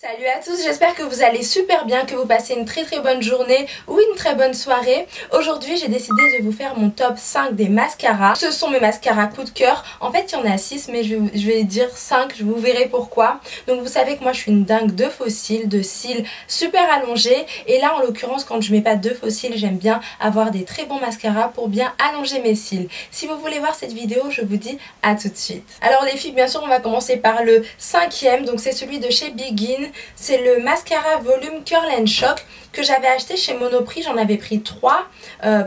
Salut à tous, j'espère que vous allez super bien, que vous passez une très bonne journée ou une très bonne soirée. Aujourd'hui j'ai décidé de vous faire mon top 5 des mascaras. Ce sont mes mascaras coup de cœur. En fait il y en a 6 mais je vais dire 5, vous verrez pourquoi. Donc vous savez que moi je suis une dingue de faux cils, de cils super allongés. Et là en l'occurrence quand je mets pas de faux cils, j'aime bien avoir des très bons mascaras pour bien allonger mes cils. Si vous voulez voir cette vidéo, je vous dis à tout de suite. Alors les filles, bien sûr on va commencer par le 5e, donc c'est celui de chez Begin. C'est le mascara volume Curl and Shock que j'avais acheté chez Monoprix. J'en avais pris 3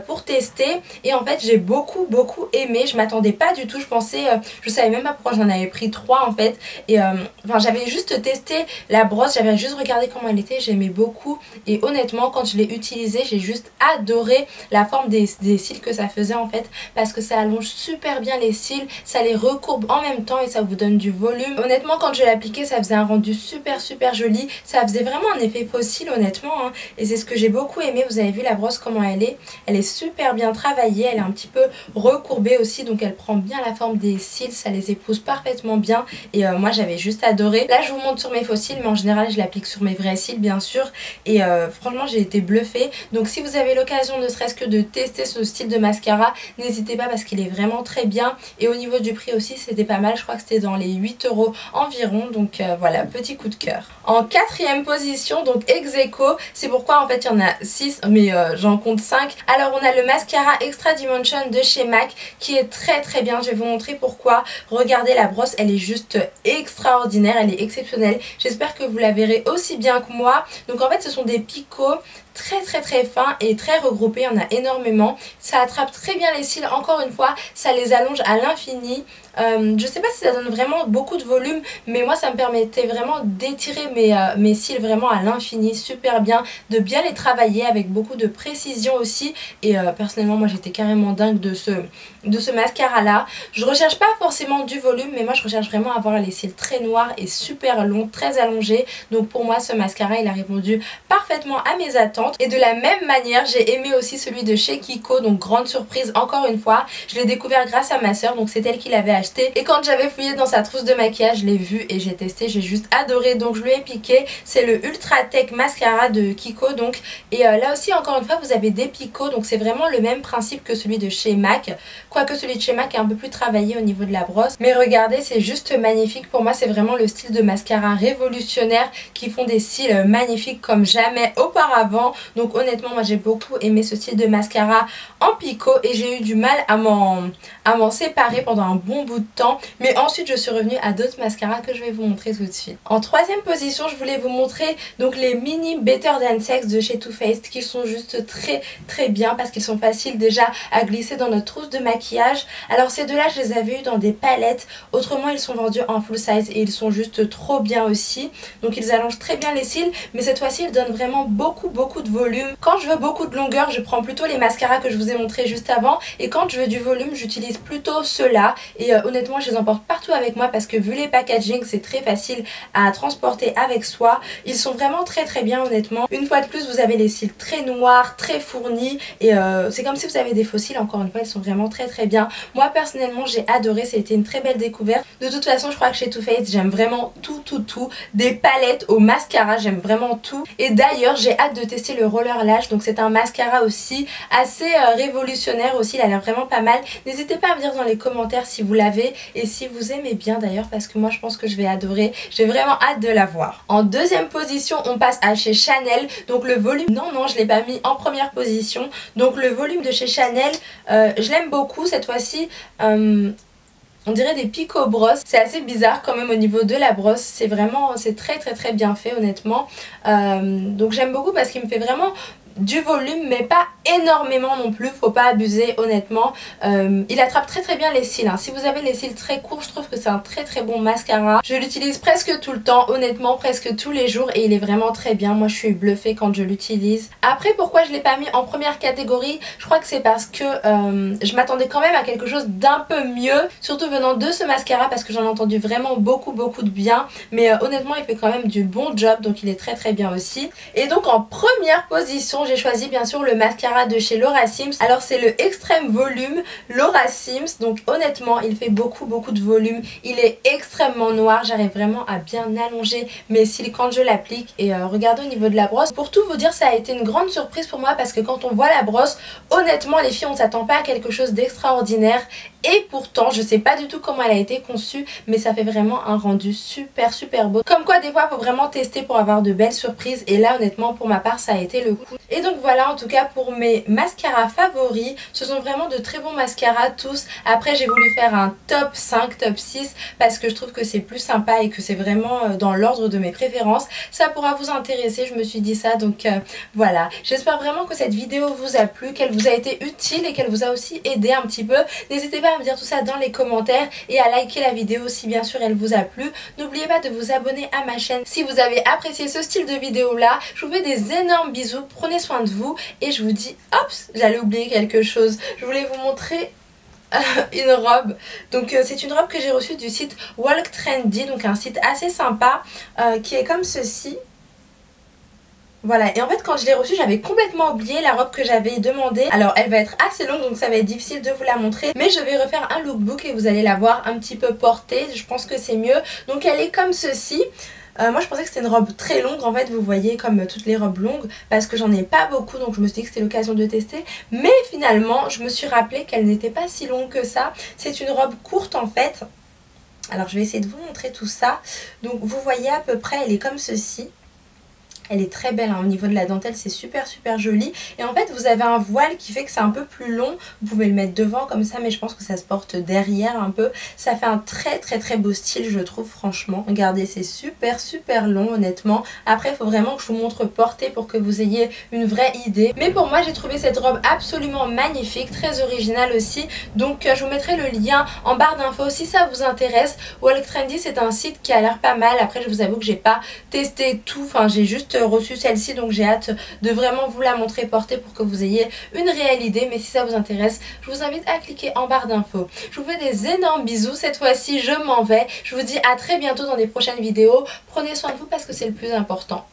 pour tester et en fait j'ai beaucoup aimé. Je m'attendais pas du tout, je pensais, je savais même pas pourquoi j'en avais pris 3 en fait. Et enfin j'avais juste testé la brosse, j'avais juste regardé comment elle était, j'aimais beaucoup. Et honnêtement quand je l'ai utilisé, j'ai juste adoré la forme des cils que ça faisait en fait. Parce que ça allonge super bien les cils, ça les recourbe en même temps et ça vous donne du volume. Honnêtement quand je l'ai appliqué ça faisait un rendu super joli. Ça faisait vraiment un effet faux cils honnêtement hein. Et c'est ce que j'ai beaucoup aimé. Vous avez vu la brosse comment elle est super bien travaillée, elle est un petit peu recourbée aussi, donc elle prend bien la forme des cils, ça les épouse parfaitement bien et moi j'avais juste adoré. Là je vous montre sur mes faux cils mais en général je l'applique sur mes vrais cils bien sûr et franchement j'ai été bluffée. Donc si vous avez l'occasion ne serait-ce que de tester ce style de mascara, n'hésitez pas parce qu'il est vraiment très bien et au niveau du prix aussi c'était pas mal, je crois que c'était dans les 8 € environ, donc voilà, petit coup de cœur. En 4e position, donc ex aequo, c'est pourquoi en fait il y en a 6 mais j'en compte 5. Alors on a le mascara Extra Dimension de chez MAC qui est très bien, je vais vous montrer pourquoi. Regardez la brosse, elle est juste extraordinaire, elle est exceptionnelle. J'espère que vous la verrez aussi bien que moi. Donc en fait ce sont des picots très fins et très regroupés, il y en a énormément. Ça attrape très bien les cils, encore une fois, ça les allonge à l'infini. Je sais pas si ça donne vraiment beaucoup de volume mais moi ça me permettait vraiment d'étirer mes cils vraiment à l'infini, super bien, de bien les travailler avec beaucoup de précision aussi et personnellement moi j'étais carrément dingue de ce mascara là. Je recherche pas forcément du volume mais moi je recherche vraiment à avoir les cils très noirs et super longs, très allongés, donc pour moi ce mascara il a répondu parfaitement à mes attentes. Et de la même manière j'ai aimé aussi celui de chez Kiko, donc grande surprise encore une fois, je l'ai découvert grâce à ma soeur, donc c'est elle qui l'avait acheté et quand j'avais fouillé dans sa trousse de maquillage je l'ai vu et j'ai testé, j'ai juste adoré, donc je lui ai piqué. C'est le Ultra Tech Mascara de Kiko donc, et là aussi encore une fois vous avez des picots, donc c'est vraiment le même principe que celui de chez MAC, quoique celui de chez MAC est un peu plus travaillé au niveau de la brosse, mais regardez c'est juste magnifique. Pour moi c'est vraiment le style de mascara révolutionnaire qui font des cils magnifiques comme jamais auparavant. Donc honnêtement moi j'ai beaucoup aimé ce style de mascara en picot et j'ai eu du mal à m'en séparer pendant un bon bout de temps, mais ensuite je suis revenue à d'autres mascaras que je vais vous montrer tout de suite. En 3e position je voulais vous montrer donc les mini Better Than Sex de chez Too Faced qui sont juste très bien parce qu'ils sont faciles déjà à glisser dans notre trousse de maquillage. Alors ces deux là je les avais eu dans des palettes, autrement ils sont vendus en full size et ils sont juste trop bien aussi, donc ils allongent très bien les cils mais cette fois-ci ils donnent vraiment beaucoup de volume. Quand je veux beaucoup de longueur je prends plutôt les mascaras que je vous ai montré juste avant et quand je veux du volume j'utilise plutôt ceux-là et honnêtement je les emporte partout avec moi parce que vu les packaging c'est très facile à transporter avec soi. Ils sont vraiment très bien honnêtement. Une fois de plus vous avez les cils très noirs, très fournis et c'est comme si vous avez des faux cils, encore une fois ils sont vraiment très bien. Moi personnellement j'ai adoré, ça a été une très belle découverte. De toute façon je crois que chez Too Faced j'aime vraiment tout, des palettes au mascara, j'aime vraiment tout. Et d'ailleurs j'ai hâte de tester le Roller Lash, donc c'est un mascara aussi assez révolutionnaire aussi, il a l'air vraiment pas mal. N'hésitez pas à me dire dans les commentaires si vous l'avez et si vous aimez bien d'ailleurs parce que moi je pense que je vais adorer, j'ai vraiment hâte de la voir. En 2e position on passe à chez Chanel, donc le volume, non je l'ai pas mis en première position, donc le volume de chez Chanel je l'aime beaucoup cette fois-ci. On dirait des picots brosses, c'est assez bizarre quand même au niveau de la brosse, c'est vraiment, c'est très bien fait honnêtement. Donc j'aime beaucoup parce qu'il me fait vraiment du volume mais pas énormément non plus, faut pas abuser honnêtement. Il attrape très bien les cils hein. Si vous avez les cils très courts je trouve que c'est un très bon mascara. Je l'utilise presque tout le temps honnêtement, presque tous les jours et il est vraiment très bien. Moi je suis bluffée quand je l'utilise. Après pourquoi je l'ai pas mis en première catégorie, je crois que c'est parce que je m'attendais quand même à quelque chose d'un peu mieux, surtout venant de ce mascara parce que j'en ai entendu vraiment beaucoup de bien, mais honnêtement il fait quand même du bon job, donc il est très bien aussi. Et donc en première position j'ai choisi bien sûr le mascara mascara de chez Laura Sims. Alors c'est le Extreme Volume Laura Sims, donc honnêtement il fait beaucoup de volume, il est extrêmement noir, j'arrive vraiment à bien allonger mes cils quand je l'applique. Et regardez au niveau de la brosse, pour tout vous dire ça a été une grande surprise pour moi parce que quand on voit la brosse, honnêtement les filles on s'attend pas à quelque chose d'extraordinaire. Et pourtant je sais pas du tout comment elle a été conçue, mais ça fait vraiment un rendu super beau. Comme quoi des fois faut vraiment tester pour avoir de belles surprises, et là honnêtement pour ma part ça a été le coup. Et donc voilà en tout cas pour mes mascaras favoris, ce sont vraiment de très bons mascaras tous. Après j'ai voulu faire un top 5, top 6 parce que je trouve que c'est plus sympa et que c'est vraiment dans l'ordre de mes préférences. Ça pourra vous intéresser, je me suis dit ça, donc voilà. J'espère vraiment que cette vidéo vous a plu, qu'elle vous a été utile et qu'elle vous a aussi aidé un petit peu. N'hésitez pas à me dire tout ça dans les commentaires et à liker la vidéo si bien sûr elle vous a plu. N'oubliez pas de vous abonner à ma chaîne si vous avez apprécié ce style de vidéo là. Je vous fais des énormes bisous, prenez soin de vous et je vous dis, hop, j'allais oublier quelque chose. Je voulais vous montrer une robe. Donc c'est une robe que j'ai reçue du site Walk Trendy, donc un site assez sympa qui est comme ceci. Voilà, et en fait quand je l'ai reçue j'avais complètement oublié la robe que j'avais demandée. Alors elle va être assez longue donc ça va être difficile de vous la montrer, mais je vais refaire un lookbook et vous allez la voir un petit peu portée, je pense que c'est mieux. Donc elle est comme ceci. Moi je pensais que c'était une robe très longue en fait, vous voyez, comme toutes les robes longues, parce que j'en ai pas beaucoup donc je me suis dit que c'était l'occasion de tester. Mais finalement je me suis rappelé qu'elle n'était pas si longue que ça. C'est une robe courte en fait. Alors je vais essayer de vous montrer tout ça. Donc vous voyez à peu près, elle est comme ceci. Elle est très belle hein, au niveau de la dentelle, c'est super joli. Et en fait vous avez un voile qui fait que c'est un peu plus long. Vous pouvez le mettre devant comme ça, mais je pense que ça se porte derrière un peu. Ça fait un très beau style je trouve, franchement. Regardez, c'est super long honnêtement. Après il faut vraiment que je vous montre portée pour que vous ayez une vraie idée. Mais pour moi j'ai trouvé cette robe absolument magnifique, très originale aussi. Donc je vous mettrai le lien en barre d'infos si ça vous intéresse. Walk Trendy c'est un site qui a l'air pas mal. Après je vous avoue que j'ai pas testé tout, enfin j'ai juste reçu celle-ci donc j'ai hâte de vraiment vous la montrer portée pour que vous ayez une réelle idée. Mais si ça vous intéresse je vous invite à cliquer en barre d'infos. Je vous fais des énormes bisous, cette fois-ci je m'en vais. Je vous dis à très bientôt dans des prochaines vidéos. Prenez soin de vous parce que c'est le plus important.